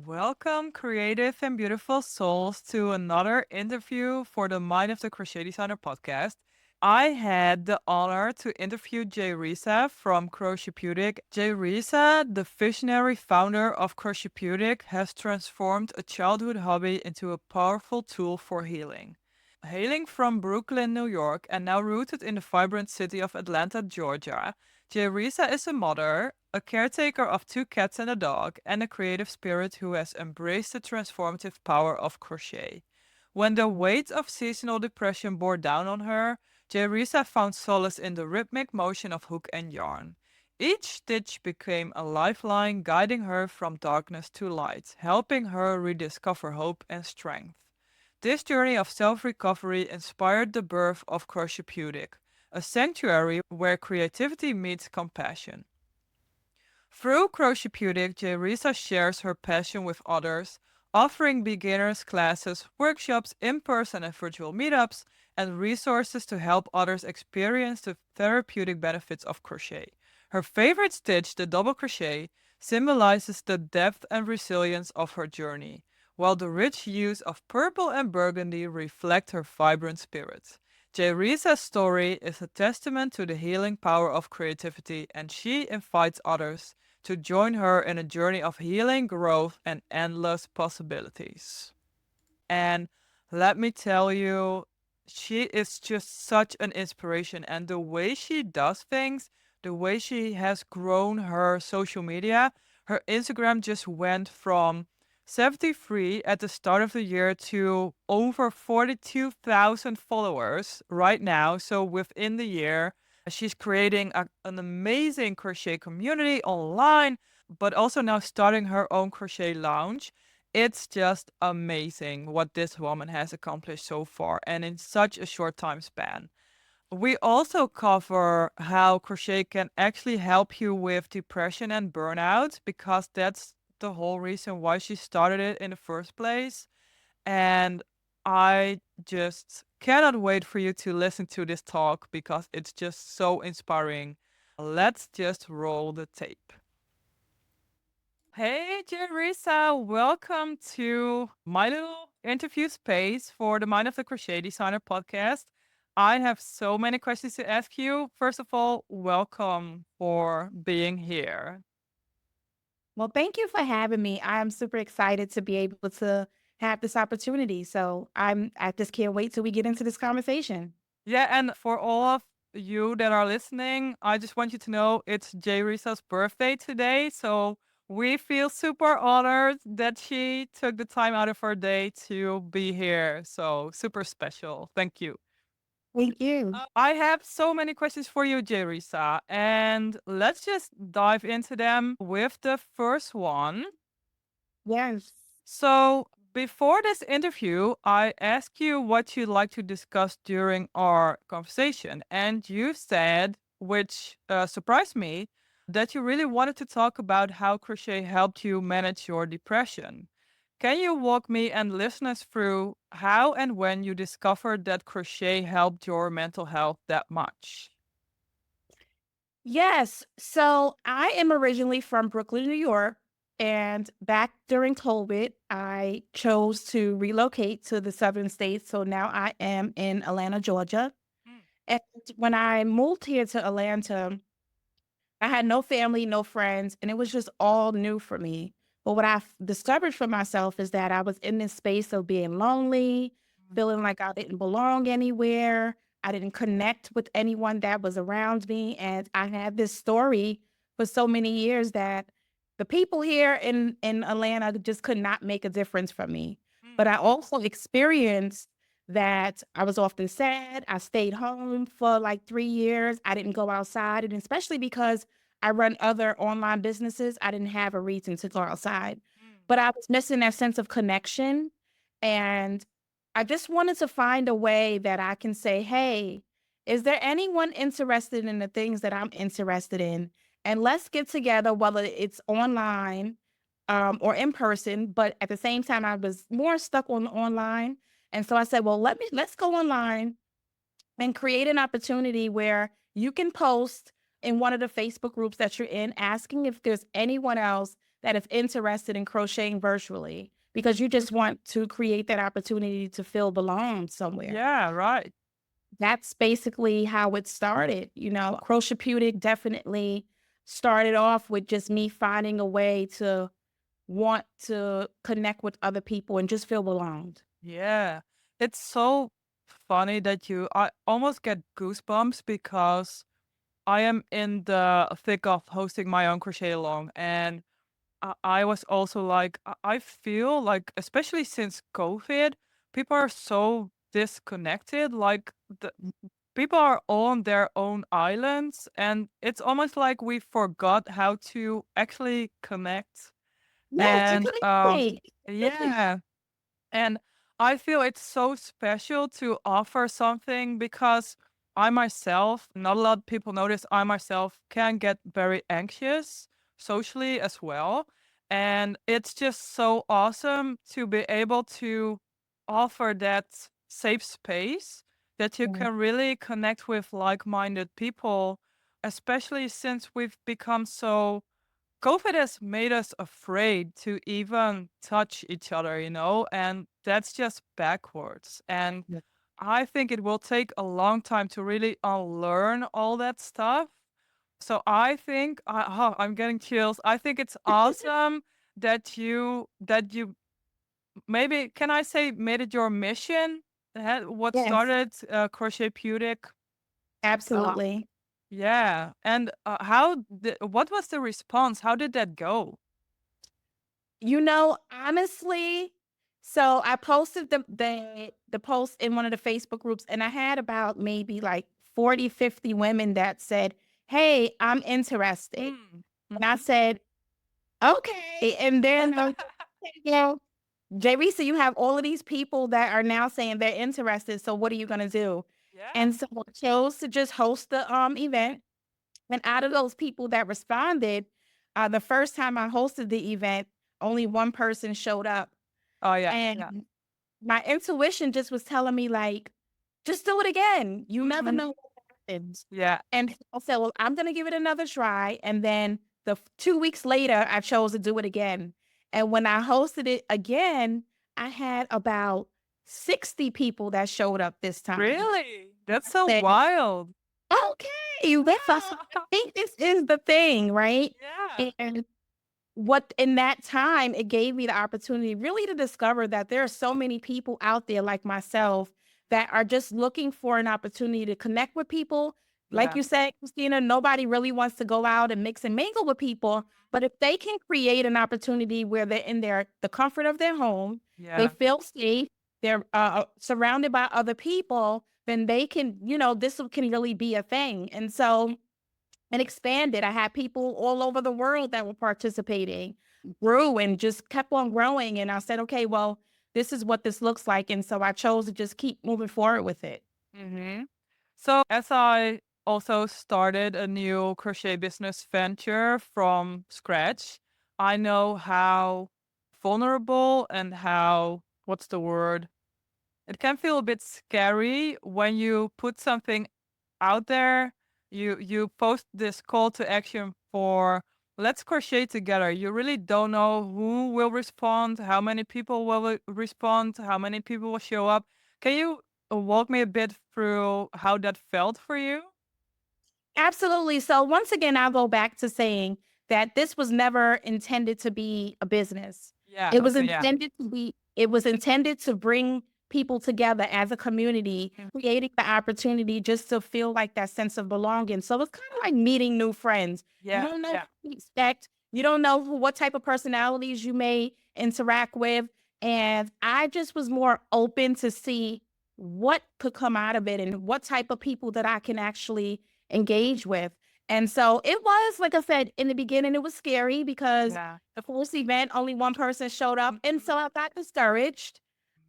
Welcome, creative and beautiful souls, to another interview for the Mind of the Crochet Designer podcast. I had the honor to interview Jayresa from Crochepeutic. Jayresa, the visionary founder of Crochepeutic, has transformed a childhood hobby into a powerful tool for healing. Hailing from Brooklyn, New York, and now rooted in the vibrant city of Atlanta, Georgia, Jayresa is a mother, a caretaker of two cats and a dog, and a creative spirit who has embraced the transformative power of crochet. When the weight of seasonal depression bore down on her, Jayresa found solace in the rhythmic motion of hook and yarn. Each stitch became a lifeline, guiding her from darkness to light, helping her rediscover hope and strength. This journey of self recovery inspired the birth of Crochepeutic, a sanctuary where creativity meets compassion. Through Crochepeutic, Jayresa shares her passion with others, offering beginners classes, workshops, in person and virtual meetups, and resources to help others experience the therapeutic benefits of crochet. Her favorite stitch, the double crochet, symbolizes the depth and resilience of her journey, while the rich hues of purple and burgundy reflect her vibrant spirit. Jayresa's story is a testament to the healing power of creativity, and she invites others to join her in a journey of healing, growth, and endless possibilities. And let me tell you, she is just such an inspiration. And the way she does things, the way she has grown her social media, her Instagram just went from 73 at the start of the year to over 42,000 followers right now. So within the year, she's creating an amazing crochet community online, but also now starting her own crochet lounge. It's just amazing what this woman has accomplished so far and in such a short time span. We also cover how crochet can actually help you with depression and burnout because that's the whole reason why she started it in the first place. And I just cannot wait for you to listen to this talk because it's just so inspiring. Let's just roll the tape. Hey, Jerisa, welcome to my little interview space for the Mind of the Crochet Designer podcast. I have so many questions to ask you. First of all, welcome for being here. Well, thank you for having me. I am super excited to be able to have this opportunity. I just can't wait till we get into this conversation. Yeah, and for all of you that are listening, I just want you to know it's Jayrisa's birthday today. So we feel super honored that she took the time out of her day to be here. So super special. Thank you. Thank you. I have so many questions for you, Jayresa, and let's just dive into them with the first one. Yes. So, before this interview, I asked you what you'd like to discuss during our conversation, and you said, which surprised me, that you really wanted to talk about how crochet helped you manage your depression. Can you walk me and listeners through how and when you discovered that crochet helped your mental health that much? Yes. So I am originally from Brooklyn, New York. And back during COVID, I chose to relocate to the southern states. So now I am in Atlanta, Georgia. Mm, And when I moved here to Atlanta, I had no family, no friends, and it was just all new for me. But what I discovered for myself is that I was in this space of being lonely, mm, feeling like I didn't belong anywhere. I didn't connect with anyone that was around me. And I had this story for so many years that the people here in Atlanta just could not make a difference for me. But mm, I also experienced that I was often sad. I stayed home for like 3 years. I didn't go outside. And especially because I run other online businesses, I didn't have a reason to go outside. mm, But I was missing that sense of connection. And I just wanted to find a way that I can say, hey, is there anyone interested in the things that I'm interested in? And let's get together, whether it's online or in person. But at the same time, I was more stuck on online. And so I said, well, let's go online and create an opportunity where you can post in one of the Facebook groups that you're in, asking if there's anyone else that is interested in crocheting virtually because you just want to create that opportunity to feel belong somewhere. Yeah, right. That's basically how it started. You know, Crochepeutic definitely started off with just me finding a way to want to connect with other people and just feel belonged. Yeah. It's so funny that I almost get goosebumps because I am in the thick of hosting my own crochet along, and I was also like, I feel like, especially since COVID, people are so disconnected. Like, people are on their own islands, and it's almost like we forgot how to actually connect. Yeah, to And communicate. yeah, and I feel it's so special to offer something because I myself, not a lot of people notice, I myself can get very anxious socially as well. And it's just so awesome to be able to offer that safe space that you Mm, can really connect with like minded people, especially since we've become so COVID has made us afraid to even touch each other, and that's just backwards. And yeah. I think it will take a long time to really unlearn all that stuff. So I think I'm getting chills. I think it's awesome that you maybe can I say made it your mission? What Yes, started Crochetpeutic? Uh, absolutely. yeah, and what was the response? How did that go? You know, honestly, so I posted the post in one of the Facebook groups, and I had about maybe like 40, 50 women that said, "Hey, I'm interested." Mm. And I Mhm. said, "Okay." And then you know, Jayresa, you have all of these people that are now saying they're interested. So what are you gonna do? Yeah. And so I chose to just host the event. And out of those people that responded, the first time I hosted the event, only one person showed up. Oh, yeah, yeah. And my intuition just was telling me, like, just do it again. You never Mhm. know what happens. Yeah. And I said, well, I'm going to give it another try. And then 2 weeks later, I chose to do it again. And when I hosted it again, I had about 60 people that showed up this time. Really? That's so Said, wild. okay, let's I think this is the thing, right? Yeah. And what in that time, it gave me the opportunity really to discover that there are so many people out there like myself that are just looking for an opportunity to connect with people. Like Yeah. you said, Christina, nobody really wants to go out and mix and mingle with people. But if they can create an opportunity where they're in the comfort of their home, they Yeah. feel safe, they're surrounded by other people, then they can, this can really be a thing. And so and expanded. I had people all over the world that were participating, grew and just kept on growing. And I said, okay, well, this is what this looks like. And so I chose to just keep moving forward with it. Mhm. So, as I also started a new crochet business venture from scratch, I know how vulnerable and how what's the word? It can feel a bit scary when you put something out there. You post this call to action for let's crochet together. You really don't know who will respond, how many people will respond, how many people will show up. Can you walk me a bit through how that felt for you? Absolutely. So once again, I'll go back to saying that this was never intended to be a business. Yeah. It was Okay. Yeah. intended to be, it was intended to bring people together as a community, Mm. creating the opportunity just to feel like that sense of belonging. So it's kind of like meeting new friends. You Yeah. don't know Yeah. what to expect. You don't know what type of personalities you may interact with. And I just was more open to see what could come out of it and what type of people that I can actually engage with. And so it was, like I said, in the beginning, it was scary because Yeah. the first event, only one person showed up. And Mhm. so I got discouraged.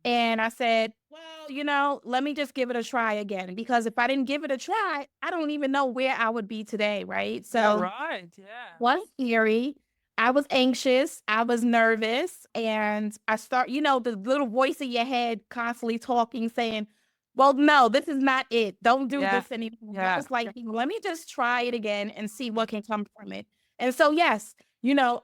And I said, well, let me just give it a try again. Because if I didn't give it a try, I don't even know where I would be today. Right. Yeah. So Right. Yeah. was scary. I was anxious. I was nervous. And I start, the little voice in your head constantly talking, saying, well, no, this is not it. Don't do Yeah. this anymore. I Yeah. was like, let me just try it again and see what can come from it. And so, yes,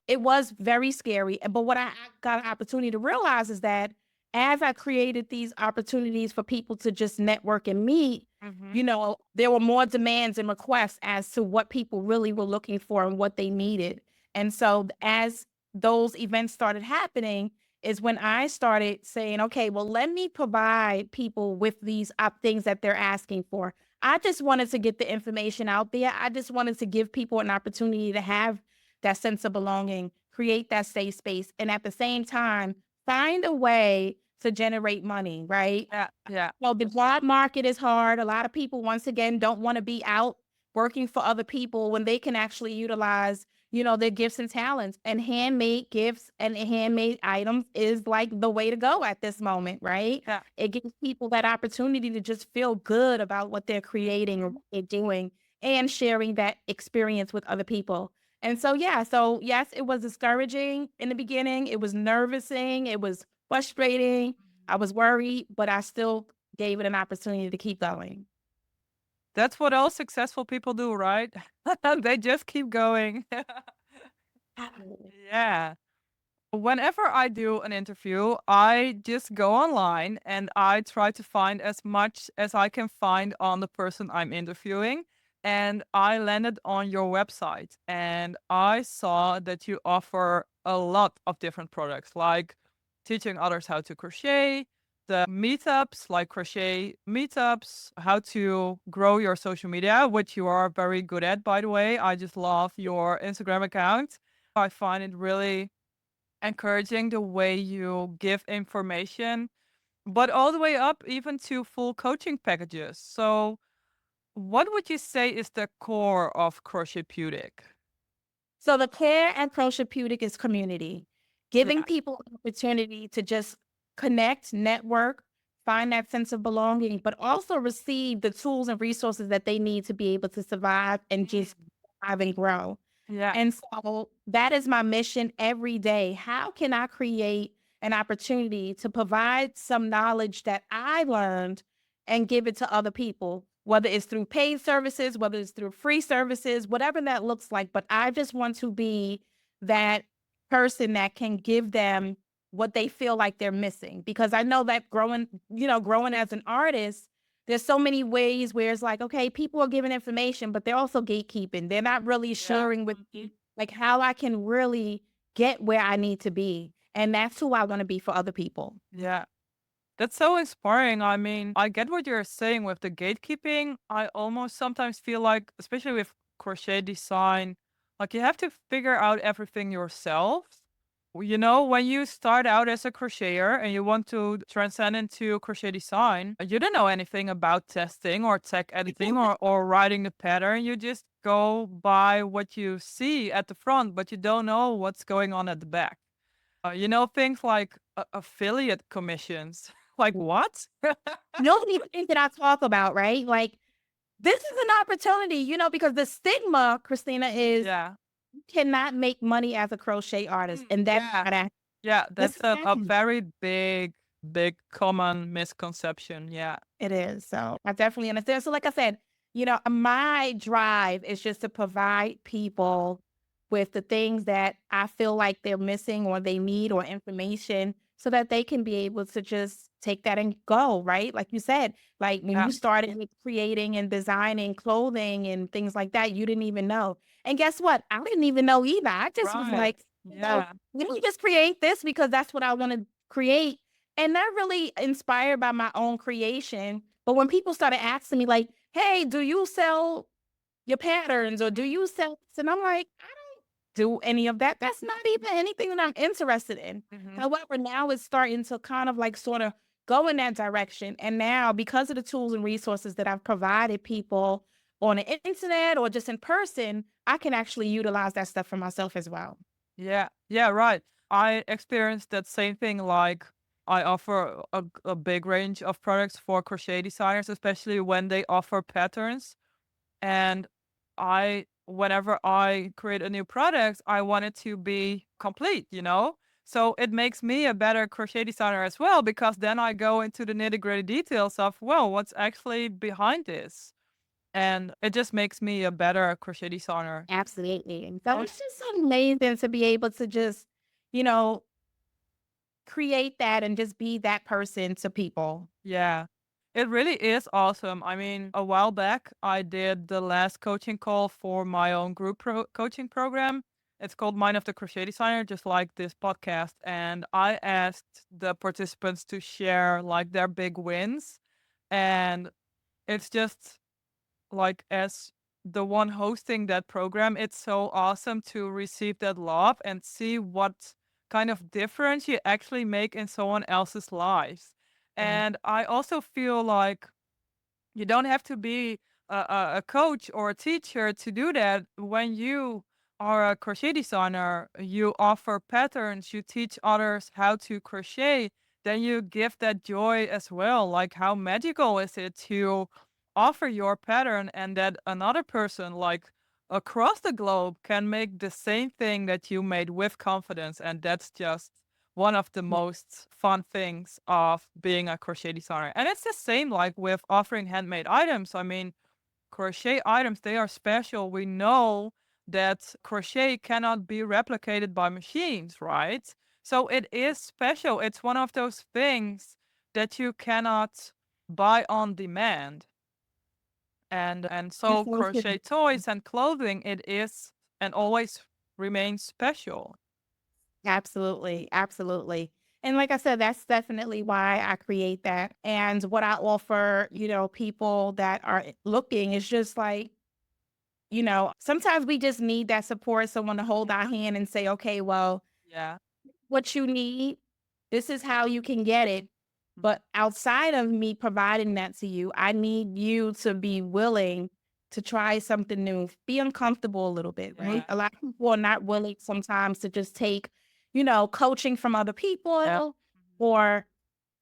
it was very scary. But what I got an opportunity to realize is that as I created these opportunities for people to just network and meet, Mhm. there were more demands and requests as to what people really were looking for and what they needed. And so as those events started happening, is when I started saying, okay, well, let me provide people with these things that they're asking for. I just wanted to get the information out there. I just wanted to give people an opportunity to have that sense of belonging, create that safe space, and at the same time, find a way to generate money, right? Yeah, yeah. Well, the job market is hard. A lot of people, once again, don't want to be out working for other people when they can actually utilize, their gifts and talents. And handmade gifts and handmade items is like the way to go at this moment, right? Yeah. It gives people that opportunity to just feel good about what they're creating or what they're doing and sharing that experience with other people. And so, yeah, so yes, it was discouraging in the beginning. It was nervousing. It was frustrating. I was worried, but I still gave it an opportunity to keep going. That's what all successful people do, right? They just keep going. Absolutely. Yeah. Whenever I do an interview, I just go online and I try to find as much as I can find on the person I'm interviewing. And I landed on your website and I saw that you offer a lot of different products, like teaching others how to crochet, the meetups, like crochet meetups, how to grow your social media, which you are very good at, by the way. I just love your Instagram account. I find it really encouraging the way you give information, but all the way up even to full coaching packages. So, what would you say is the core of Crochetpeutic? So the care and Crochepeutic is community, giving Yeah. people an opportunity to just connect, network, find that sense of belonging, but also receive the tools and resources that they need to be able to survive and just Mm. thrive and grow. Yeah. And so that is my mission every day. How can I create an opportunity to provide some knowledge that I learned and give it to other people, whether it's through paid services, whether it's through free services, whatever that looks like. But I just want to be that person that can give them what they feel like they're missing. Because I know that growing as an artist, there's so many ways where it's like, okay, people are giving information, but they're also gatekeeping. They're not really Yeah. sharing with me like how I can really get where I need to be. And that's who I want to be for other people. Yeah. That's so inspiring. I mean, I get what you're saying with the gatekeeping. I almost sometimes feel like, especially with crochet design, like you have to figure out everything yourself. When you start out as a crocheter and you want to transcend into crochet design, you don't know anything about testing or tech editing or writing the pattern. You just go by what you see at the front, but you don't know what's going on at the back. Things like affiliate commissions. Like what? Nobody thinks that I talk about, right? Like this is an opportunity, because the stigma, Christina, is Yeah. you cannot make money as a crochet artist. And that's Yeah. not accurate. Yeah, Yes, that's it a can. very big, big common misconception. Yeah. It is. So I definitely understand. So, like I said, my drive is just to provide people with the things that I feel like they're missing or they need or information so that they can be able to just take that and go, right? Like you said, like when Yeah. you started with creating and designing clothing and things like that, you didn't even know. And guess what? I didn't even know either. I just was Right. like, Yeah. let me just create this because that's what I want to create and not really inspired by my own creation. But when people started asking me, like, hey, do you sell your patterns or do you sell this? And I'm like, I don't do any of that. That's not even anything that I'm interested in. Mhm. However, now it's starting to kind of like sort of go in that direction. And now, because of the tools and resources that I've provided people on the internet or just in person, I can actually utilize that stuff for myself as well. Yeah. Yeah, right. I experienced that same thing. Like, I offer a big range of products for crochet designers, especially when they offer patterns. And whenever I create a new product, I want it to be complete. So it makes me a better crochet designer as well, because then I go into the nitty gritty details of, well, what's actually behind this. and it just makes me a better crochet designer. Absolutely. And so it's just so amazing to be able to just, you know, create that and just be that person to people. Yeah. It really is awesome. I mean, a while back, I did the last coaching call for my own group coaching program. It's called Mind of the Crochet Designer, just like this podcast. And I asked the participants to share like their big wins. And it's just like, as the one hosting that program, it's so awesome to receive that love and see what kind of difference you actually make in someone else's lives. Yeah. And I also feel like you don't have to be a coach or a teacher to do that. When you are a crochet designer, you offer patterns, you teach others how to crochet, then you give that joy as well. Like, how magical is it to offer your pattern and that another person, like across the globe, can make the same thing that you made with confidence? And that's just one of the most fun things of being a crochet designer. And it's the same like with offering handmade items. I mean, crochet items, they are special. We know that crochet cannot be replicated by machines, right? So it is special. It's one of those things that you cannot buy on demand. And Yes, so so it's crochet toys and clothing, it is and always remains special. absolutely, absolutely. And like I said, that's definitely why I create that. And what I offer, people that are looking is just like, sometimes we just need that support, someone to hold our hand and say, okay, well, Yeah. what you need, this is how you can get it. But outside of me providing that to you, I need you to be willing to try something new, be uncomfortable a little bit, right? Yeah. A lot of people are not willing sometimes to just take, coaching from other Yep. people, or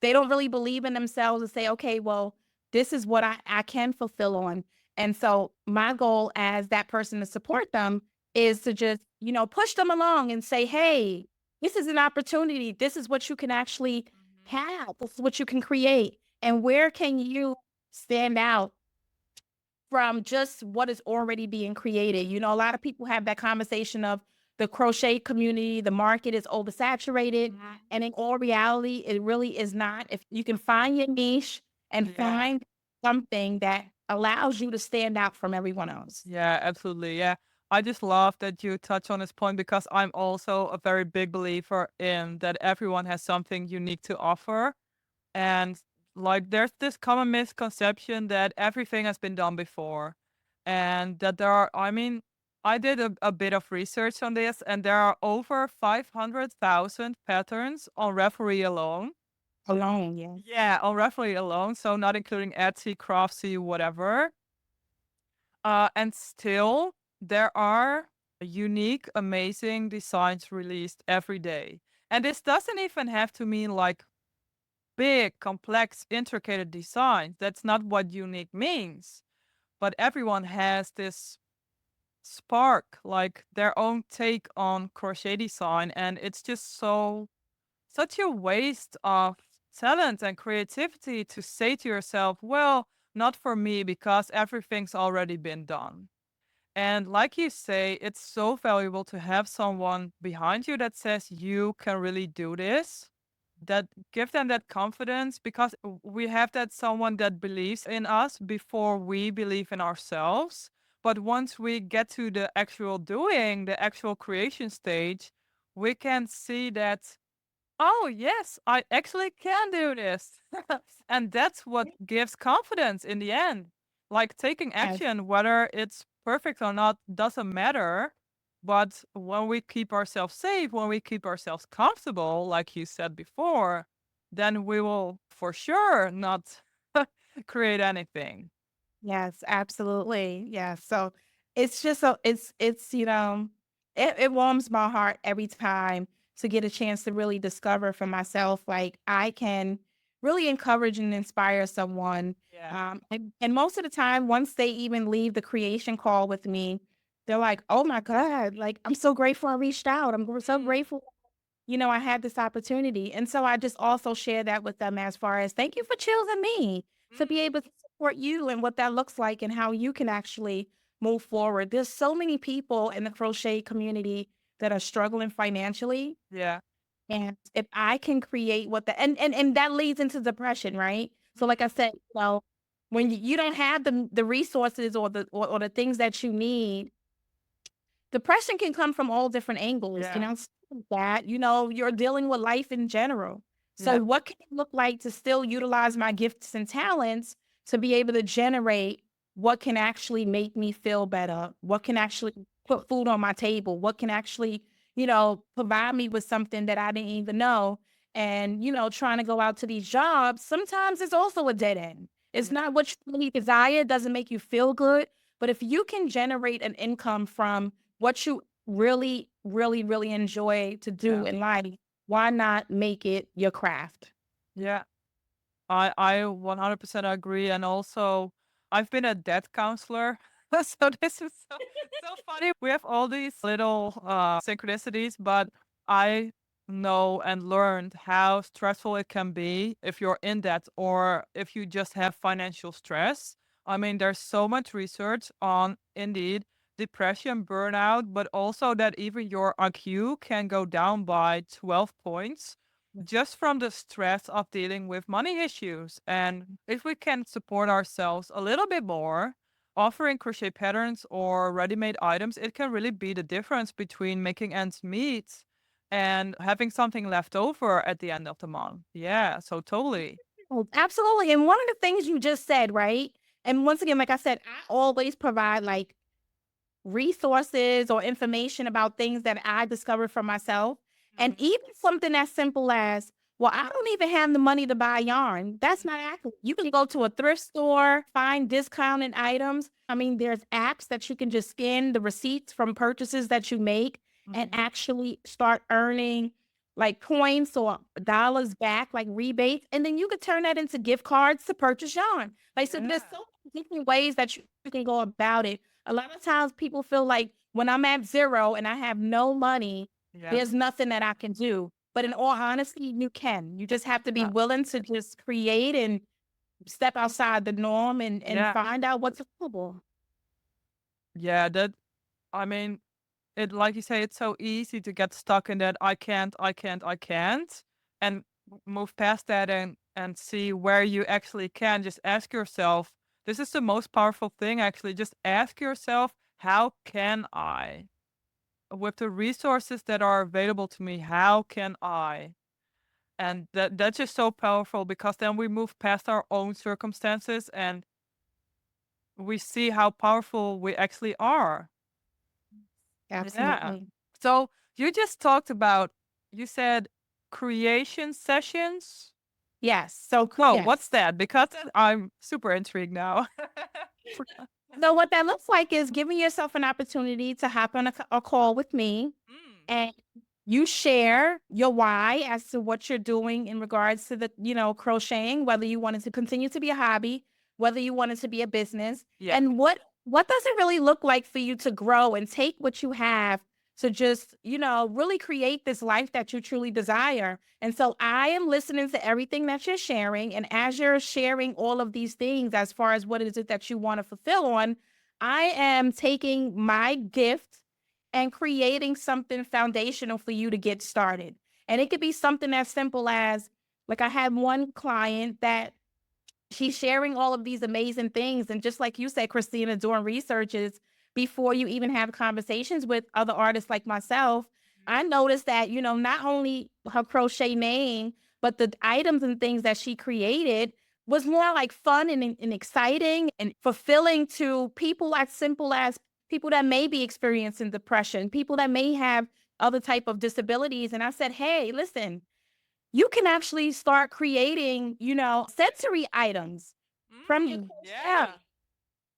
they don't really believe in themselves and say, okay, well, this is what I can fulfill on. And so my goal as that person to support them is to just, push them along and say, hey, this is an opportunity. This is what you can actually Mhm. have. This is what you can create. And where can you stand out from just what is already being created? A lot of people have that conversation of the crochet community, the market is oversaturated. And in all reality, it really is not. If you can find your niche and Yeah. find something that allows you to stand out from everyone else. Yeah, absolutely. Yeah. I just love that you touch on this point because I'm also a very big believer in that everyone has something unique to offer. And like, there's this common misconception that everything has been done before. And that there are, I mean, I did a bit of research on this, and there are over 500,000 patterns on Reverie alone. Alone, yes. Yeah, on Reverie alone. So, not including Etsy, Craftsy, whatever. And still, there are unique, amazing designs released every day. And this doesn't even have to mean like big, complex, intricate designs. That's not what unique means. But everyone has this spark, like their own take on crochet design. And it's just such a waste of talent and creativity to say to yourself, well, not for me because everything's already been done. And like you say, it's so valuable to have someone behind you that says you can really do this, that give them that confidence because we have that someone that believes in us before we believe in ourselves. But once we get to the actual doing, the actual creation stage, we can see that, oh, yes, I actually can do this. And that's what gives confidence in the end. Like, taking Yes. action, whether it's perfect or not, doesn't matter. But when we keep ourselves safe, when we keep ourselves comfortable, like you said before, then we will for sure not create anything. Yes, absolutely. Yeah. So it's just so it's it warms my heart every time to get a chance to really discover for myself like I can really encourage and inspire someone. Yeah. And most of the time, once they even leave the creation call with me, they're like, "Oh my god! Like I'm so grateful I reached out. So Mm, grateful I had this opportunity." And so I just also share that with them as far as thank you for choosing me to be mm. able to support you and what that looks like and how you can actually move forward. There's so many people in the crochet community that are struggling financially. Yeah. And if I can create what the and that leads into depression, right? So like I said, when you don't have the resources or the things that you need, depression can come from all different angles, Yeah. that, you're dealing with life in general. So Yeah. what can it look like to still utilize my gifts and talents to be able to generate what can actually make me feel better? What can actually put food on my table? What can actually, provide me with something that I didn't even know? And, trying to go out to these jobs, sometimes it's also a dead end. It's Yeah. not what you really desire, it doesn't make you feel good. But if you can generate an income from what you really, really, really enjoy to do Yeah. in life, why not make it your craft? Yeah. I 100% agree, and also I've been a debt counselor, so this is so funny. We have all these little synchronicities, but I know and learned how stressful it can be if you're in debt or if you just have financial stress. I mean, there's so much research on indeed depression, burnout, but also that even your IQ can go down by 12 points just from the stress of dealing with money issues. And if we can support ourselves a little bit more, offering crochet patterns or ready made items, it can really be the difference between making ends meet and having something left over at the end of the month. Yeah, so totally. Oh, absolutely. And one of the things you just said, right? And once again, like I said, I always provide like resources or information about things that I discovered for myself. And Mhm. even something as simple as, well, I don't even have the money to buy yarn. That's not accurate. You can go to a thrift store, find discounted items. I mean, there's apps that you can just scan the receipts from purchases that you make and Mhm. actually start earning like points or dollars back, like rebates. And then you could turn that into gift cards to purchase yarn. Like, so there's Yeah. so many different ways that you can go about it. A lot of times people feel like when I'm at 0 and I have no money, Yeah. there's nothing that I can do. But in Yeah. all honesty, you can. You just have to be Yeah. willing to just create and step outside the norm and Yeah. find out what's available. Yeah. That, I mean, it like you say, it's so easy to get stuck in that I can't, and move past that and see where you actually can. Just ask yourself. This is the most powerful thing, actually. Just ask yourself, how can I, with the resources that are available to me, how can I? And that's just so powerful because then we move past our own circumstances and we see how powerful we actually are. Yeah. Absolutely. So you just talked about, you said creation sessions. Yes. So, Whoa, what's yes. that? Because I'm super intrigued now. So, what that looks like is giving yourself an opportunity to hop on a call with me Mm, and you share your why as to what you're doing in regards to the, crocheting, whether you want it to continue to be a hobby, whether you want it to be a business, yeah. and what does it really look like for you to grow and take what you have to just, really create this life that you truly desire. And so I am listening to everything that you're sharing. And as you're sharing all of these things, as far as what is it that you want to fulfill on, I am taking my gift and creating something foundational for you to get started. And it could be something as simple as, like, I had one client that she's sharing all of these amazing things. And just like you said, Christina, doing researches before you even have conversations with other artists like myself, I noticed that, not only her crochet name, but the items and things that she created was more like fun and exciting and fulfilling to people as simple as people that may be experiencing depression, people that may have other type of disabilities. And I said, hey, listen, you can actually start creating, sensory items from your crochet. Yeah.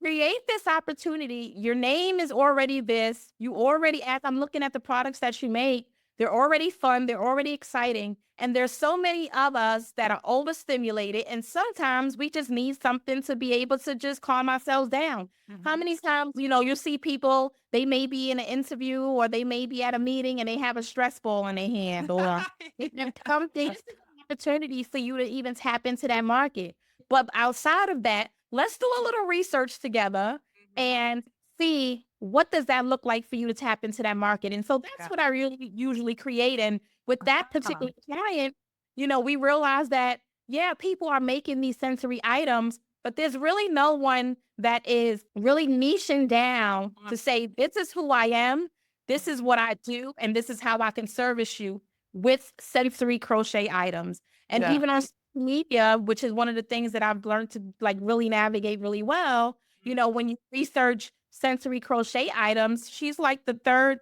Create this opportunity. Your name is already this. You already as I'm looking at the products that you make, they're already fun, they're already exciting. And there's so many of us that are overstimulated. And sometimes we just need something to be able to just calm ourselves down. How Mhm. many times, you see people, they may be in an interview or they may be at a meeting and they have a stress ball in their hand or it Yeah. come this is an opportunity for you to even tap into that market. But outside of that, let's do a little research together Mhm. and see what does that look like for you to tap into that market. And so that's Yeah. what I really usually create. And with that Ah. particular client, we realize that, yeah, people are making these sensory items, but there's really no one that is really niching down Mm, to say, this is who I am, this is mhm. what I do, and this is how I can service you with sensory crochet items. And Yeah. even on social media, which is one of the things that I've learned to like really navigate really well, Mhm. when you research sensory crochet items, she's like the third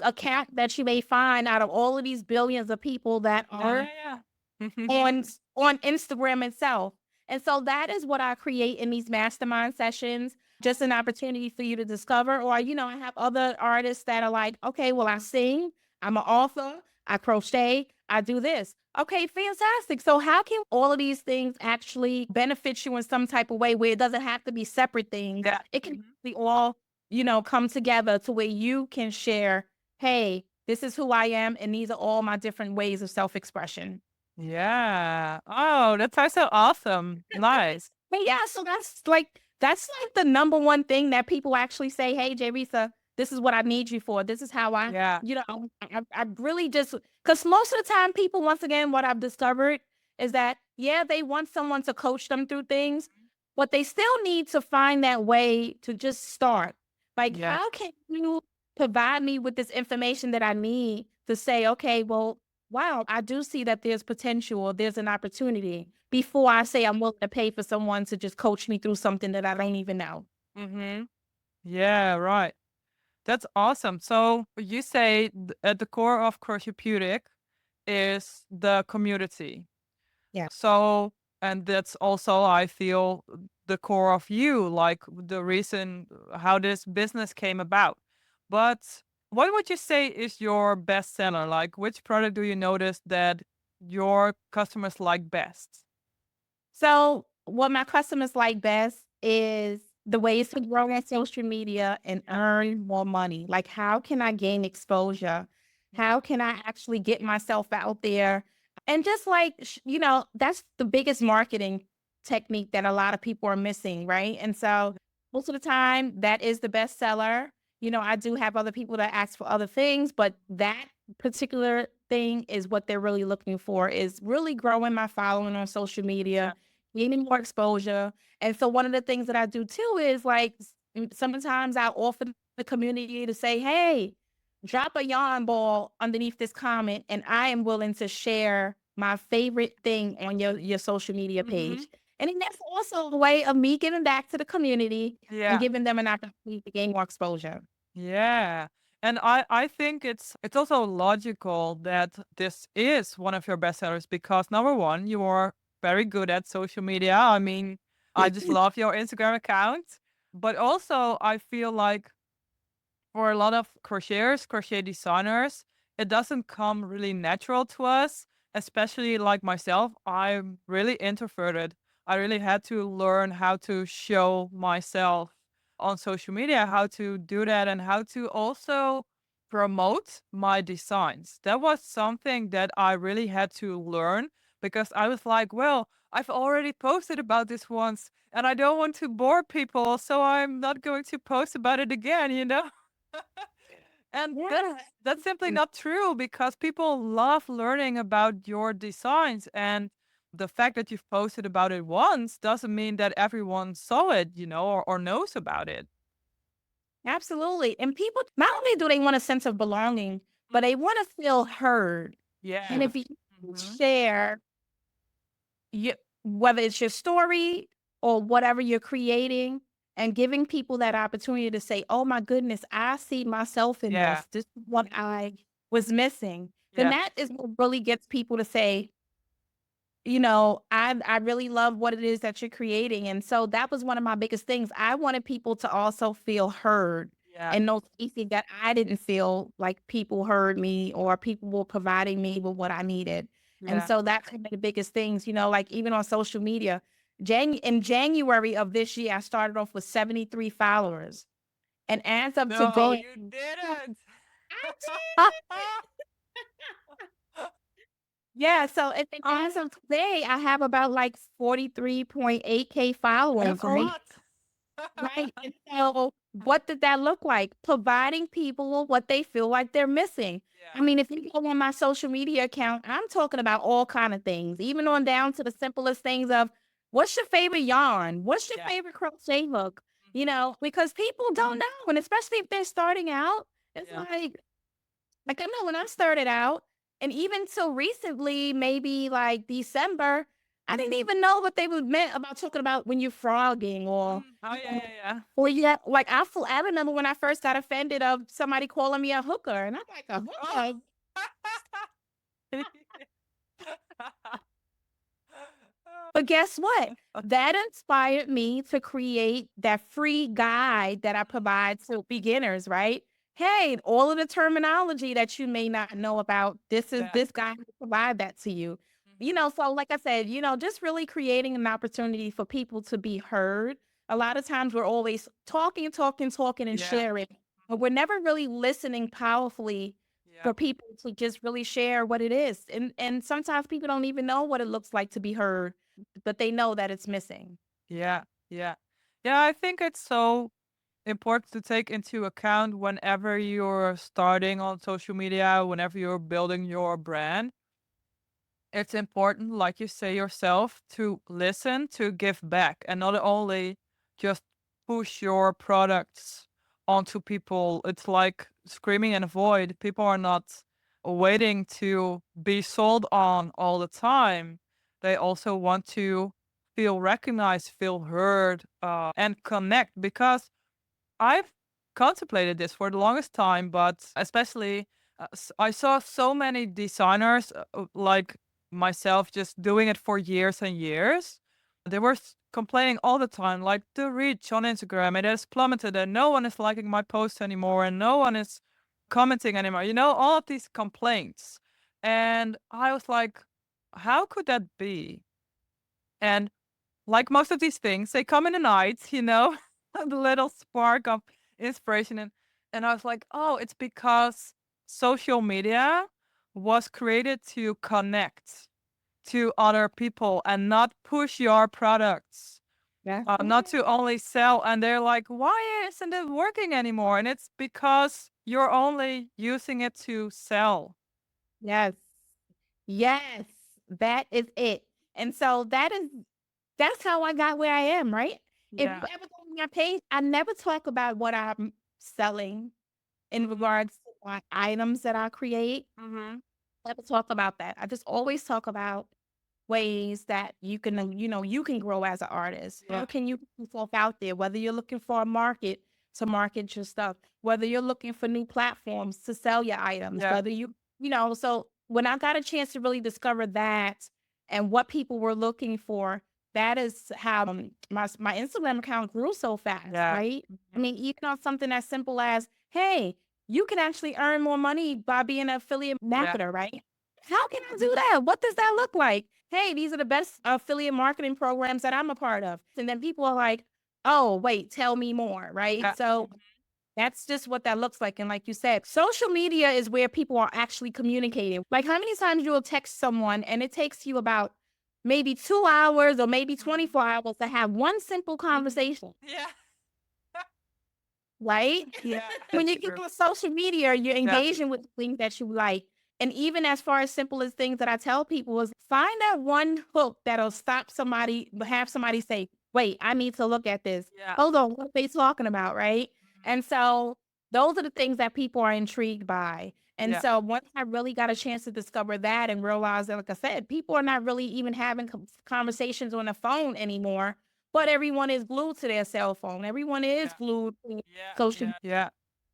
account that you may find out of all of these billions of people that Yeah, are yeah, yeah. on Instagram itself. And so that is what I create in these mastermind sessions, just an opportunity for you to discover. Or, I have other artists that are like, okay, well, I sing, I'm an author, I crochet, I do this. Okay, fantastic. So how can all of these things actually benefit you in some type of way where it doesn't have to be separate things? Yeah. It can Mhm. be all, come together to where you can share, hey, this is who I am, and these are all my different ways of self-expression. Yeah. Oh, that sounds so awesome. Nice. But yeah, so that's like the number one thing that people actually say, "Hey, Jayresa, this is what I need you for. This is how Yeah. I really just because most of the time, people, once again, what I've discovered is that yeah, they want someone to coach them through things, but they still need to find that way to just start. Like, Yes. how can you provide me with this information that I need to say, okay, well, wow, I do see that there's potential or there's an opportunity before I say I'm willing to pay for someone to just coach me through something that I don't even know. Mhm. Yeah, right. That's awesome. So you say at the core of Crocheteutic is the community. Yeah. So, and that's also, I feel, the core of you, like the reason how this business came about. But what would you say is your best seller? Like, which product do you notice that your customers like best? So, what my customers like best is the ways to grow on social media and Yeah. earn more money. Like, how can I gain exposure? How can I actually get myself out there? And just like, that's the biggest marketing technique that a lot of people are missing, right? And so, most of the time, that is the best seller. I do have other people that ask for other things, but that particular thing is what they're really looking for is really growing my following on social media, Yeah. gaining more exposure. And so one of the things that I do too is like sometimes I offer the community to say, hey, drop a yarn ball underneath this comment, and I am willing to share my favorite thing on your social media Hmm. page. And then that's also a way of me giving back to the community and Yeah. giving them an opportunity to gain more exposure. Yeah. And I think it's also logical that this is one of your best sellers because number one, you are very good at social media. I mean, I just love your Instagram account. But also I feel like for a lot of crocheters, crochet designers, it doesn't come really natural to us, especially like myself. I'm really introverted. I really had to learn how to show myself on social media, how to do that, and how to also promote my designs. That was something that I really had to learn because I was like, well, I've already posted about this once and I don't want to bore people, so I'm not going to post about it again, you know? And Yeah. that's simply not true because people love learning about your designs, and the fact that you've posted about it once doesn't mean that everyone saw it, or knows about it. Absolutely. And people, not only do they want a sense of belonging, but they want to feel heard. And Yeah. if you Hmm. share whether it's your story or whatever you're creating, and giving people that opportunity to say, oh my goodness, I see myself in Yeah. this. This is what I was missing. Then Yeah. that is what really gets people to say, I really love what it is that you're creating. And so that was one of my biggest things. I wanted people to also feel heard Yeah. and those pieces that I didn't feel like people heard me or people were providing me with what I needed. And Yeah. so that's one of the biggest things, like even on social media. In January of this year, I started off with 73 followers. And as of No, today, you didn't. I did. Yeah, so and as of today, I have about like 43.8K followers, That's a right? lot. Right. And so what did that look like? Providing people what they feel like they're missing. I Yeah. mean, if you go on my social media account, I'm talking about all kind of things, even on down to the simplest things of what's your favorite yarn? What's your Yeah. favorite crochet hook? You Mhm. know, because people don't know. And especially if they're starting out, it's Yeah. like I know when I started out, and even till recently, maybe like December, I didn't even know what they would meant about talking about when you're frogging or Oh, yeah, yeah, or yeah, like I remember when I first got offended of somebody calling me a hooker, and I'm like a hooker. yeah. But guess what? That inspired me to create that free guide that I provide to beginners, right? Hey, all of the terminology that you may not know about, Yeah. this guy will provide that to you. You Mhm. know, so like I said, just really creating an opportunity for people to be heard. A lot of times we're always talking, talking, talking, and Yeah. sharing, but we're never really listening powerfully Yeah. for people to just really share what it is. And sometimes people don't even know what it looks like to be heard, but they know that it's missing. Yeah. Yeah. Yeah, I think it's so important to take into account whenever you're starting on social media, whenever you're building your brand. It's important, like you say yourself, to listen, to give back, and not only just push your products onto people. It's like screaming in a void. People are not waiting to be sold on all the time. They also want to feel recognized, feel heard, and connect, because I've contemplated this for the longest time, but especially I saw so many designers like myself just doing it for years and years. They were complaining all the time, like the reach on Instagram, it has plummeted, and no one is liking my posts anymore, and no one is commenting anymore. You know, all of these complaints. And I was like, how could that be? And like most of these things, they come in the night, you know, the little spark of inspiration. And I was like, oh, it's because social media was created to connect to other people and not push your products, That's not right. to only sell. And they're like, why isn't it working anymore? And it's because you're only using it to sell. Yes. Yes. That is it. And so that's how I got where I am, right? If you Yeah. ever go on my page, I never talk about what I'm selling in Hmm. regards to my items that I create. Hmm. Never talk about that. I just always talk about ways that you can, you can grow as an artist. How Yeah. can you put yourself out there? Whether you're looking for a market to market your stuff, whether you're looking for new platforms to sell your items, Yeah. whether so when I got a chance to really discover that and what people were looking for, that is how my Instagram account grew so fast, Yeah. right? I Mhm. mean, even on something as simple as, hey, you can actually earn more money by being an affiliate Yeah. marketer, right? How can I do that? What does that look like? Hey, these are the best affiliate marketing programs that I'm a part of. And then people are like, oh, wait, tell me more, right? Yeah. So that's just what that looks like. And like you said, social media is where people are actually communicating. Like how many times you will text someone and it takes you about maybe 2 hours or maybe Mhm. 24 hours to have one simple Mhm. conversation, Yeah. right? Yeah, When that's you get true. on social media, you're Yeah. engaging with things that you like. And even as far as simple as things that I tell people is find that one hook that'll stop somebody, have somebody say, wait, I need to look at this. Yeah. Hold on, what are they talking about? Right. Mhm. And so those are the things that people are intrigued by. And Yeah. so once I really got a chance to discover that and realize that, like I said, people are not really even having conversations on the phone anymore, but everyone is glued to their cell phone. Everyone is Yeah. glued to Yeah. social. Yeah. Yeah.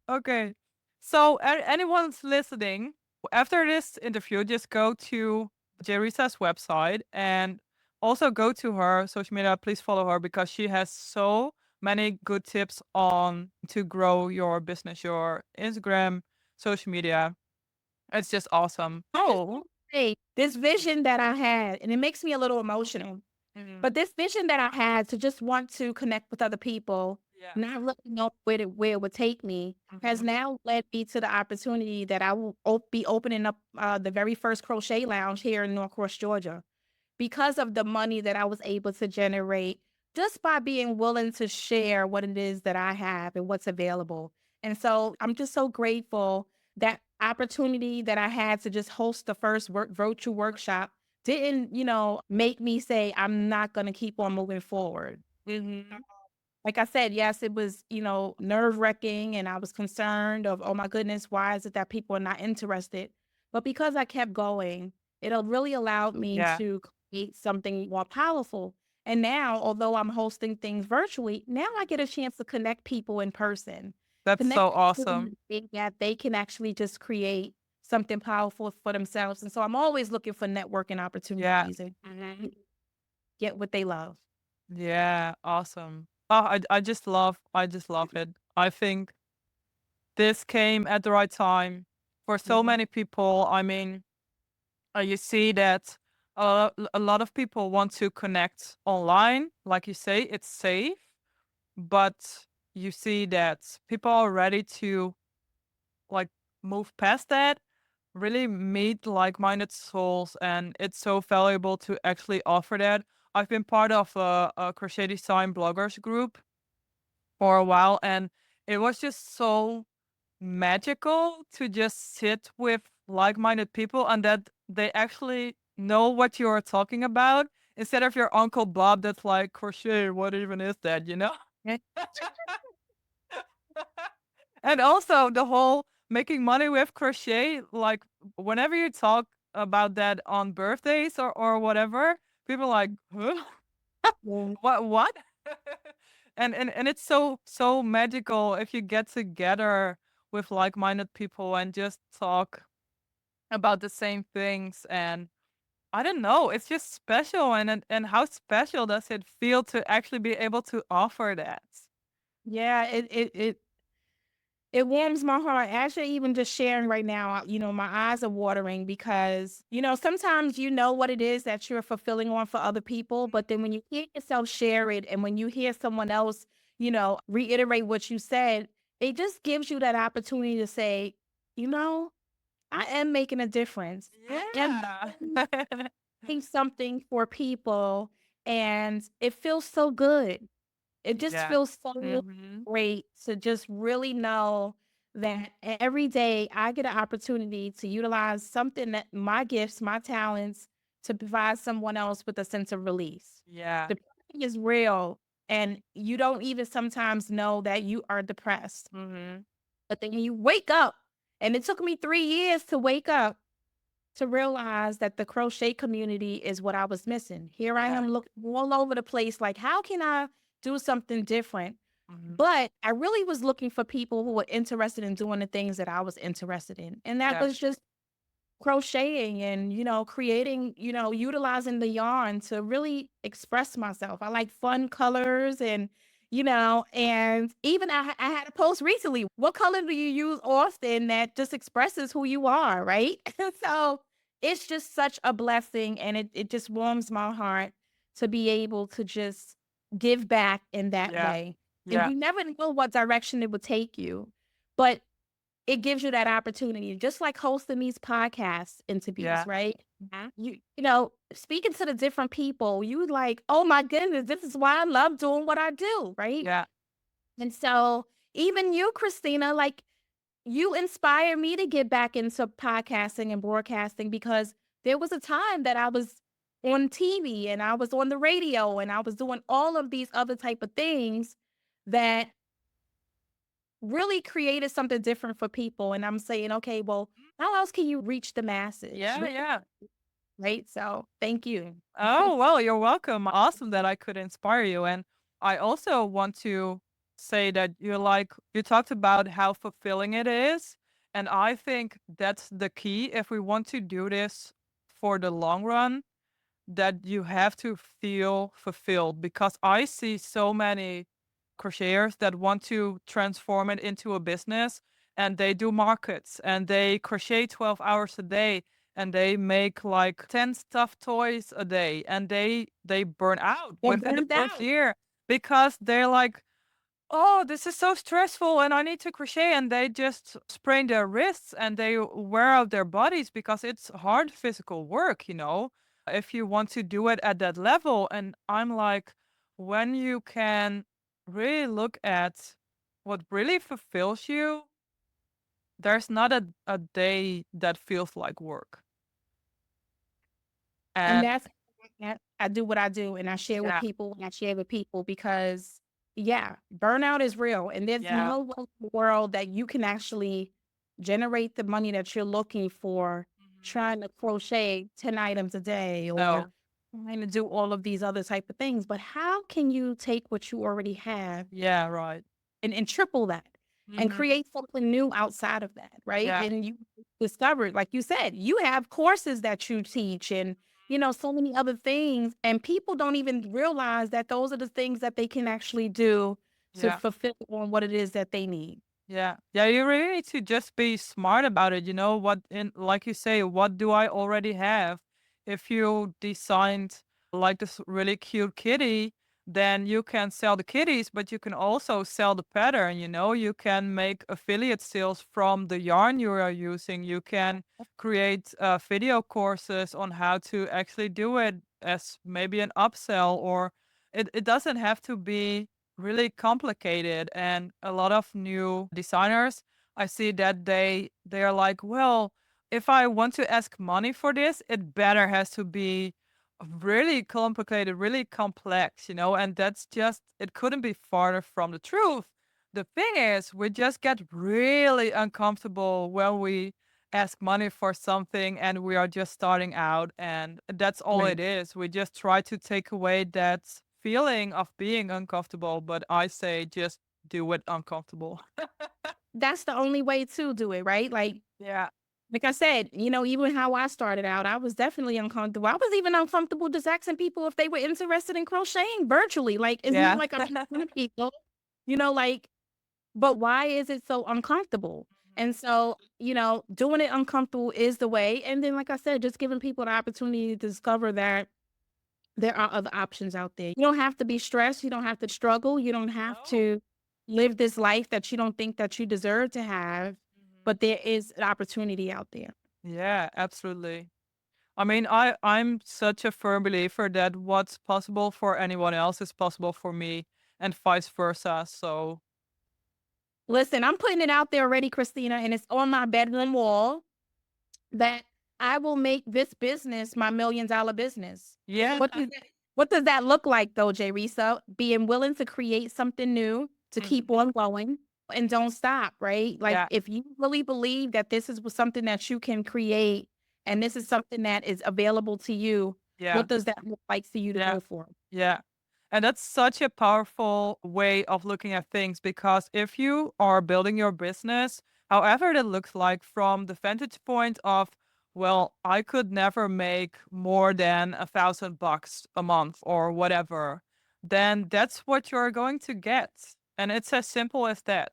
Okay. So, anyone's listening, after this interview, just go to Jayresa's website and also go to her social media. Please follow her because she has so many good tips on to grow your business, your Instagram, social media. It's just awesome. I just want to say this vision that I had, and it makes me a little emotional, Mhm. but this vision that I had to just want to connect with other people Yeah. not looking know where it would take me, has Mhm. now led me to the opportunity that I will be opening up the very first crochet lounge here in North Cross, Georgia, because of the money that I was able to generate just by being willing to share what it is that I have and what's available. And so I'm just so grateful that opportunity that I had to just host the first virtual workshop didn't, make me say I'm not going to keep on moving forward. Mhm. Like I said, yes, it was, nerve wracking and I was concerned of, oh my goodness, why is it that people are not interested? But because I kept going, it'll really allowed me Yeah. to create something more powerful. And now, although I'm hosting things virtually, now I get a chance to connect people in person, That's connect so them awesome. that they can actually just create something powerful for themselves. And so I'm always looking for networking Yeah. opportunities and get what they love. Yeah, awesome. Oh, I just love it. I think this came at the right time for so Mhm. many people. I mean, you see that a lot of people want to connect online, like you say, it's safe, but you see that people are ready to like move past that, really meet like-minded souls, and it's so valuable to actually offer that. I've been part of a crochet design bloggers group for a while, and it was just so magical to just sit with like-minded people and that they actually know what you're talking about instead of your Uncle Bob that's like, crochet, what even is that, you know? And also the whole making money with crochet, like whenever you talk about that on birthdays or whatever, people are like, huh? What? And it's so magical if you get together with like-minded people and just talk about the same things. And I don't know, it's just special. And how special does it feel to actually be able to offer that? Yeah, it warms my heart. Actually, even just sharing right now, my eyes are watering because, sometimes you know what it is that you're fulfilling on for other people, but then when you hear yourself share it and when you hear someone else, reiterate what you said, it just gives you that opportunity to say, you know, I am making a difference. I am Yeah. doing something for people and it feels so good. It just Yeah. feels so Hmm. great to just really know that every day I get an opportunity to utilize something that my gifts, my talents to provide someone else with a sense of release. Yeah. Depression is real and you don't even sometimes know that you are depressed. Hmm. But then you wake up and it took me 3 years to wake up to realize that the crochet community is what I was missing. Here I Yeah. am looking all over the place, like, how can I do something different? Hmm. But I really was looking for people who were interested in doing the things that I was interested in. And that Yeah. was just crocheting and, creating, utilizing the yarn to really express myself. I like fun colors and even I had a post recently. What color do you use often that just expresses who you are, right? So it's just such a blessing and it just warms my heart to be able to just give back in that Yeah. way. And Yeah. you never know what direction it would take you. But it gives you that opportunity, just like hosting these podcast interviews, Yeah. right? Speaking to the different people, you like, oh my goodness, this is why I love doing what I do, right? Yeah. And so even you, Christina, like you inspire me to get back into podcasting and broadcasting because there was a time that I was on TV and I was on the radio and I was doing all of these other type of things that really created something different for people, and I'm saying, "Okay, well, how else can you reach the masses?" Yeah. Yeah. Right? So, thank you. Oh, well, you're welcome. Awesome that I could inspire you. And I also want to say that you talked about how fulfilling it is. And I think that's the key if we want to do this for the long run, that you have to feel fulfilled, because I see so many crocheters that want to transform it into a business, and they do markets and they crochet 12 hours a day and they make like 10 stuffed toys a day, and they burn out They're within the burned first out. year because they're like, oh, this is so stressful and I need to crochet. And they just sprain their wrists and they wear out their bodies because it's hard physical work, if you want to do it at that level. And I'm like, when you can really look at what really fulfills you, there's not a day that feels like work. And And that's that I do what I do and I share with yeah, people and I share with people because yeah, burnout is real and there's yeah. no way in the world that you can actually generate the money that you're looking for Mhm. trying to crochet 10 items a day or No. trying to do all of these other type of things. But how can you take what you already have Yeah, right. and triple that and Mhm. create something new outside of that, right? Yeah. And you discovered, like you said, you have courses that you teach and so many other things. And people don't even realize that those are the things that they can actually do to Yeah. fulfill on what it is that they need. Yeah. Yeah, you really need to just be smart about it. What in like you say, what do I already have? If you designed like this really cute kitty, then you can sell the kitties, but you can also sell the pattern. You can make affiliate sales from the yarn you are using. You can create video courses on how to actually do it as maybe an upsell, or it doesn't have to be really complicated. And a lot of new designers, I see that they're like, well, if I want to ask money for this, it better has to be really complicated, really complex. And that's just, it couldn't be farther from the truth. The thing is, we just get really uncomfortable when we ask money for something and we are just starting out, and that's all Right. it is. We just try to take away that feeling of being uncomfortable, but I say just do it uncomfortable. That's the only way to do it, right? Yeah. Like I said, even how I started out, I was definitely uncomfortable. I was even uncomfortable just asking people if they were interested in crocheting virtually. Like, it's not Yeah. like I'm asking people, like, but why is it so uncomfortable? And so, doing it uncomfortable is the way. And then, like I said, just giving people the opportunity to discover that there are other options out there. You don't have to be stressed. You don't have to struggle. You don't have No. to live this life that you don't think that you deserve to have. Mhm. But there is an opportunity out there. Yeah, absolutely. I mean, I'm such a firm believer that what's possible for anyone else is possible for me, and vice versa. So, Listen, I'm putting it out there already, Christina, and it's on my bedroom wall that I will make this business my $1,000,000 business. yeah. What does that look like though, Jayresa? Being willing to create something new, to keep Mhm. on going and don't stop, right? Like Yeah. if you really believe that this is something that you can create and this is something that is available to you, Yeah. what does that look like for you to Yeah. go for? Yeah. And that's such a powerful way of looking at things, because if you are building your business, however that looks like, from the vantage point of, well, I could never make more than $1,000 a month or whatever, then that's what you're going to get. And it's as simple as that.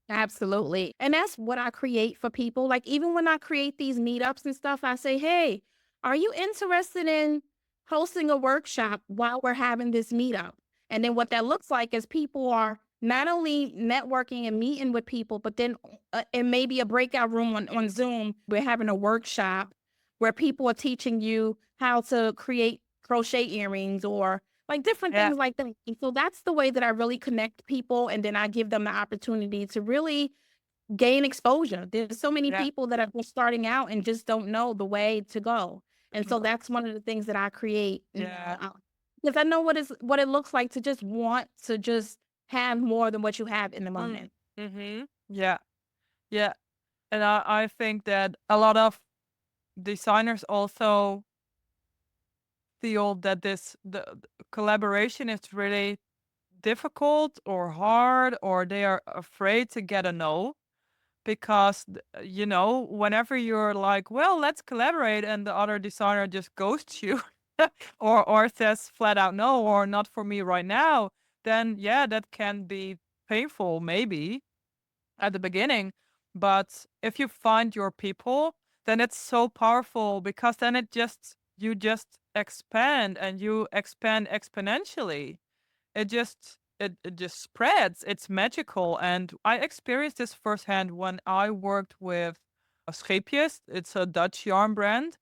Absolutely. And that's what I create for people. Like, even when I create these meetups and stuff, I say, hey, are you interested in hosting a workshop while we're having this meetup? And then what that looks like is people are not only networking and meeting with people, but then in maybe a breakout room on Zoom, we're having a workshop where people are teaching you how to create crochet earrings or like different Yeah. things like that. And so that's the way that I really connect people. And then I give them the opportunity to really gain exposure. There's so many Yeah. people that are just starting out and just don't know the way to go. And so that's one of the things that I create. Yeah. Because I know what it looks like to just want to just have more than what you have in the Mm. moment. Mm-hmm. Yeah. Yeah. And I think that a lot of designers also feel that the collaboration is really difficult or hard, or they are afraid to get a no, because whenever you're like, well, let's collaborate, and the other designer just ghosts you or says flat out no, or not for me right now, then yeah, that can be painful maybe at the beginning. But if you find your people, then it's so powerful, because then you just expand, and you expand exponentially. It just it just spreads. It's magical. And I experienced this firsthand when I worked with a Scheepjes. It's a Dutch yarn brand.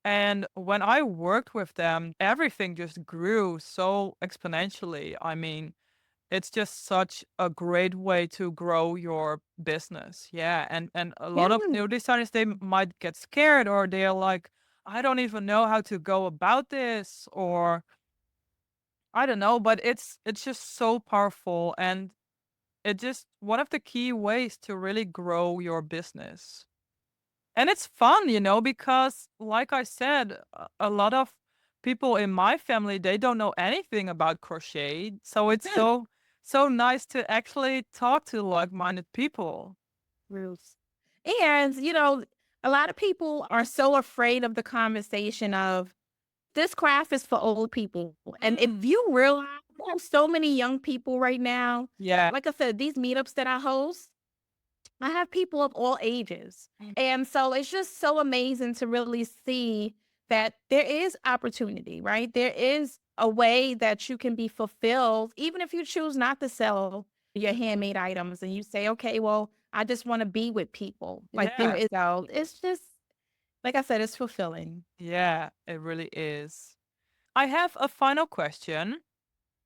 And when I worked with them, everything just grew so exponentially. I mean, it's just such a great way to grow your business. Yeah. And a Yeah. lot of new designers, they might get scared, or they're like, I don't even know how to go about this, or I don't know, but it's just so powerful, and it just one of the key ways to really grow your business. And it's fun, because like I said, a lot of people in my family, they don't know anything about crochet. So it's so nice to actually talk to like-minded people. Ruth. And, a lot of people are so afraid of the conversation of this craft is for old people. And if Mm. you realize there are so many young people right now, Yeah. like I said, these meetups that I host, I have people of all ages. And so it's just so amazing to really see that there is opportunity, right? There is a way that you can be fulfilled, even if you choose not to sell your handmade items and you say, okay, well, I just want to be with people. Like there Yeah. is, so it's just, like I said, it's fulfilling. Yeah, it really is. I have a final question.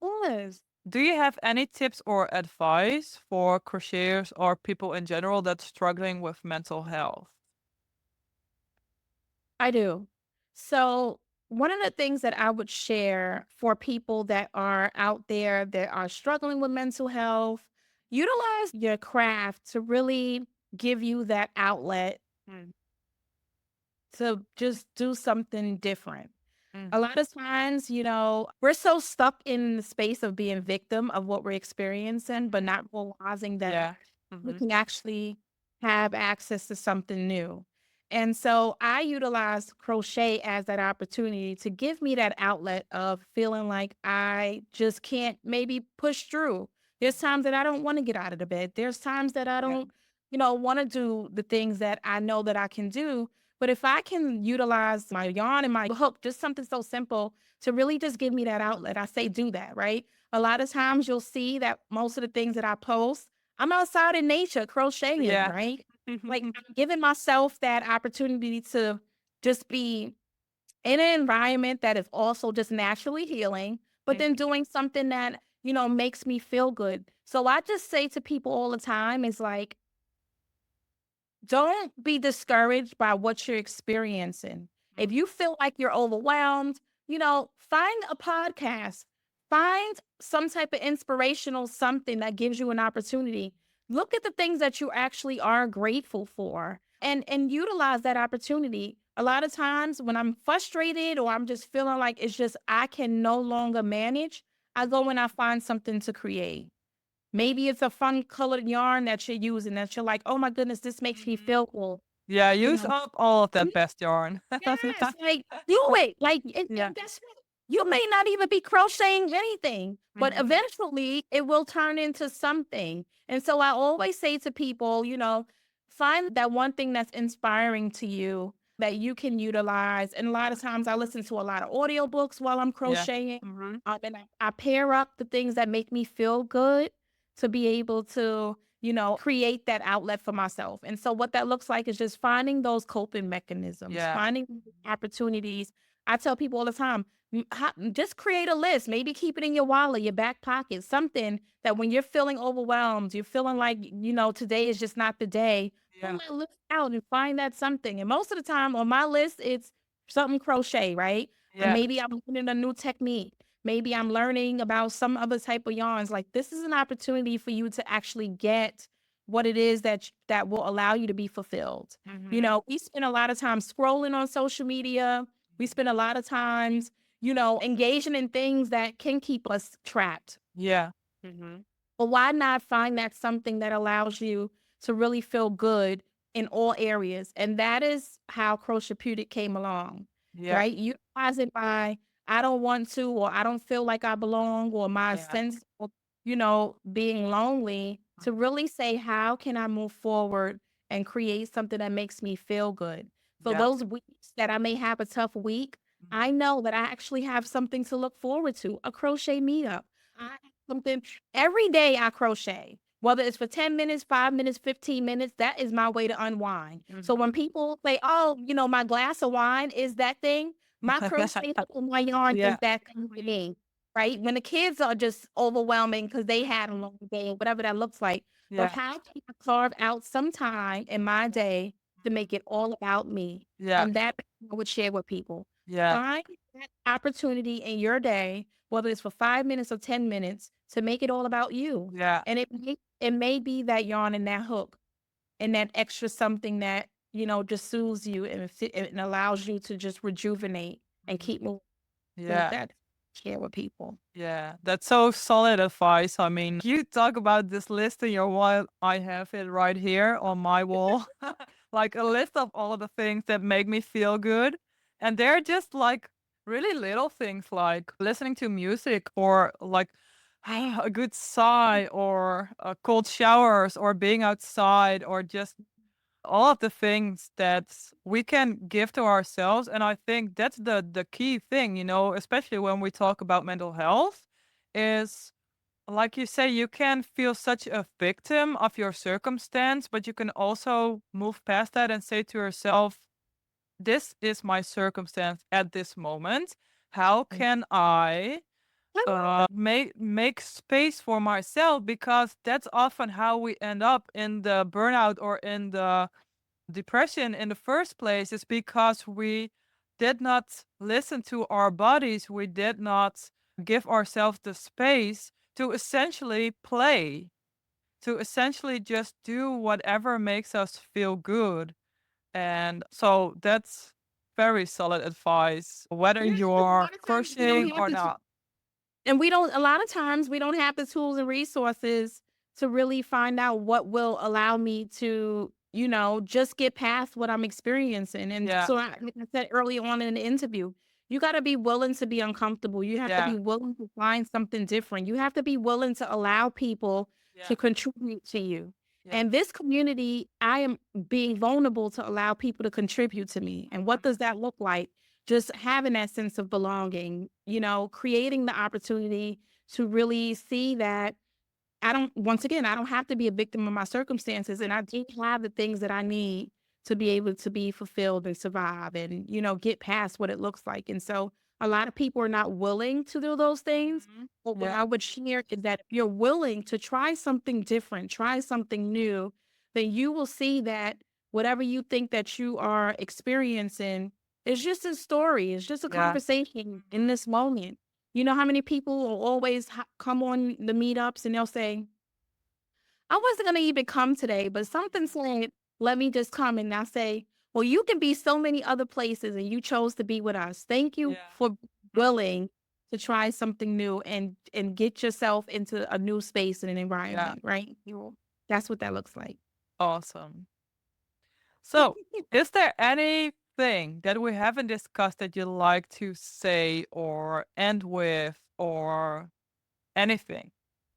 Yes. Do you have any tips or advice for crocheters or people in general that's struggling with mental health? I do. So, one of the things that I would share for people that are out there that are struggling with mental health, utilize your craft to really give you that outlet Mm. to just do something different. Mm. A lot of times, we're so stuck in the space of being victim of what we're experiencing, but not realizing that Yeah. we Hmm. can actually have access to something new. And so I utilize crochet as that opportunity to give me that outlet of feeling like I just can't maybe push through. There's times that I don't want to get out of the bed. There's times that I Yeah. don't, want to do the things that I know that I can do. But if I can utilize my yarn and my hook, just something so simple to really just give me that outlet, I say do that, right? A lot of times you'll see that most of the things that I post, I'm outside in nature crocheting, Yeah. right? Like I'm giving myself that opportunity to just be in an environment that is also just naturally healing, but then doing something that, makes me feel good. So I just say to people all the time is like, don't be discouraged by what you're experiencing. If you feel like you're overwhelmed, find a podcast, find some type of inspirational something that gives you an opportunity. Look at the things that you actually are grateful for and utilize that opportunity. A lot of times when I'm frustrated or I'm just feeling like it's just I can no longer manage, I go and I find something to create. Maybe it's a fun colored yarn that you're using that you're like, "Oh my goodness, this makes me feel cool." Yeah, You use know? up all of Mm, that best yarn. yes, like, do it. Like, Yeah. and guess what? You may not even be crocheting anything, but Mhm. eventually it will turn into something. And so I always say to people, find that one thing that's inspiring to you that you can utilize. And a lot of times I listen to a lot of audiobooks while I'm Yeah. crocheting. Mhm. And I pair up the things that make me feel good to be able to, create that outlet for myself. And so what that looks like is just finding those coping mechanisms, Yeah. finding opportunities. I tell people all the time, just create a list, maybe keep it in your wallet, your back pocket, something that when you're feeling overwhelmed, you're feeling like, today is just not the day, pull Yeah. that list out and find that something. And most of the time on my list, it's something crochet, right? Yeah. Maybe I'm learning a new technique. Maybe I'm learning about some other type of yarns. Like this is an opportunity for you to actually get what it is that will allow you to be fulfilled. Mhm. We spend a lot of time scrolling on social media. We spend a lot of times, engaging in things that can keep us trapped. Yeah. Mhm. But why not find that something that allows you to really feel good in all areas? And that is how Crochepeutic came along, Yeah. right? Utilize it by I don't want to, or I don't feel like I belong, or my Yeah. sense of, being lonely to really say, how can I move forward and create something that makes me feel good? So Yeah. those weeks that I may have a tough week, I know that I actually have something to look forward to, a crochet meetup. something. Every day I crochet, whether it's for 10 minutes, 5 minutes, 15 minutes, that is my way to unwind. So when Mhm. people say, oh, my glass of wine is that thing, my crochet hook and my yarn is Yeah, that thing for me, right? When the kids are just overwhelming because they had a long day, whatever that looks like. But yeah, how can I carve out some time in my day to make it all about me? yeah, And that I would share with people. yeah, Find that opportunity in your day, whether it's for 5 minutes or 10 minutes, to make it all about you. yeah, And it may be that yarn and that hook and that extra something that, just soothes you and allows you to just rejuvenate and mhm, keep moving. So yeah. that share with people. Yeah, that's so solid advice. I mean, you talk about this list in your wall. I have it right here on my wall, like a list of all of the things that make me feel good. And they're just like really little things like listening to music or like a good sigh or cold showers or being outside or just all of the things that we can give to ourselves. And I think that's the key thing, especially when we talk about mental health, is like you say, you can feel such a victim of your circumstance, but you can also move past that and say to yourself, this is my circumstance at this moment. How can I make space for myself? Because that's often how we end up in the burnout or in the depression in the first place, is because we did not listen to our bodies. We did not give ourselves the space to essentially play, to essentially just do whatever makes us feel good. And so that's very solid advice, whether Yeah, 'cause a you're lot of times we don't crocheting have or the not. And we don't a lot of times we don't have the tools and resources to really find out what will allow me to, just get past what I'm experiencing. And Yeah, so like I said early on in the interview, you got to be willing to be uncomfortable. You have to yeah, be willing to find something different. You have to be willing to allow people yeah, to contribute to you. yeah. And this community, I am being vulnerable to allow people to contribute to me. And what does that look like? Just having that sense of belonging, creating the opportunity to really see that once again, I don't have to be a victim of my circumstances. And I do have the things that I need to be able to be fulfilled and survive and, get past what it looks like. And so a lot of people are not willing to do those things. Mhm. But what Yeah, I would share is that if you're willing to try something different, try something new, then you will see that whatever you think that you are experiencing is just a story, it's just a yeah, conversation in this moment. You know how many people will always come on the meetups and they'll say, I wasn't going to even come today, but something said, let me just come. And I say, well, you can be so many other places and you chose to be with us. Thank you yeah, for willing to try something new and get yourself into a new space and an yeah. environment, right? That's what that looks like. Awesome. So, is there anything that we haven't discussed that you like to say or end with or anything?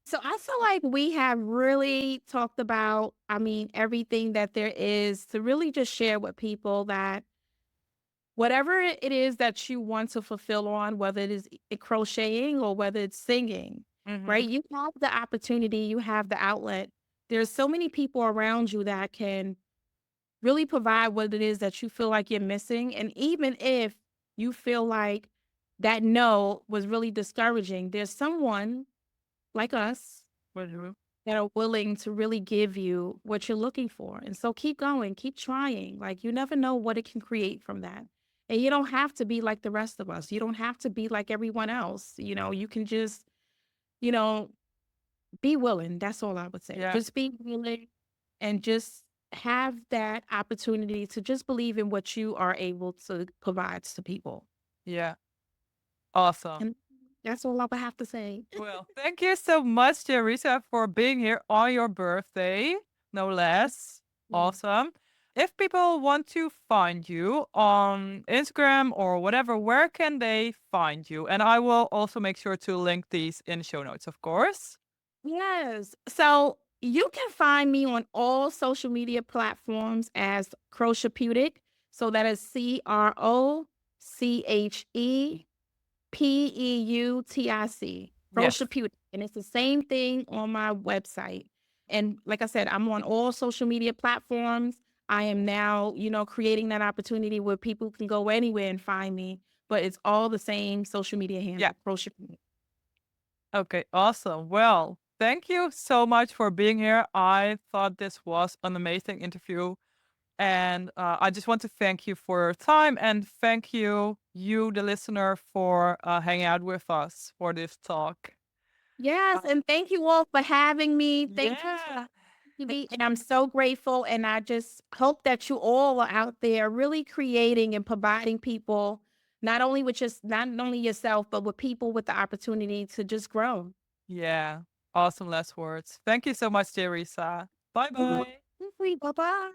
So I feel like we have really talked about, everything that there is to really just share with people that whatever it is that you want to fulfill on, whether it is crocheting or whether it's singing, Mhm. right? You have the opportunity, you have the outlet. There's so many people around you that can really provide what it is that you feel like you're missing. And even if you feel like that no was really discouraging, there's someone like us Mhm. that are willing to really give you what you're looking for. And so keep going, keep trying. Like you never know what it can create from that. And you don't have to be like the rest of us. You don't have to be like everyone else. You can just, you know, be willing. That's all I would say. Yeah, Just be willing and just have that opportunity to just believe in what you are able to provide to people. yeah. Awesome. And that's all I would have to say. Well, thank you so much, Jayresa, for being here on your birthday, no less. Awesome. If people want to find you on Instagram or whatever, where can they find you? And I will also make sure to link these in show notes, of course. Yes. So you can find me on all social media platforms as Crochepeutic. So that is CROCHEPEUTIC. Yes. Crochetepeutic, and it's the same thing on my website. And like I said, I'm on all social media platforms. I am now, creating that opportunity where people can go anywhere and find me, but it's all the same social media Yeah. handle, Crochetepeutic. Okay, awesome. Well, thank you so much for being here. I thought this was an amazing interview. And I just want to thank you for your time and thank you, the listener, for hanging out with us for this talk. Yes, Uh, and thank you all for having me. Thank you for yeah. me, and I'm so grateful. And I just hope that you all are out there really creating and providing people not only yourself, but with people with the opportunity to just grow. Yeah. Awesome last words. Thank you so much, Jayresa. Bye bye. Bye bye.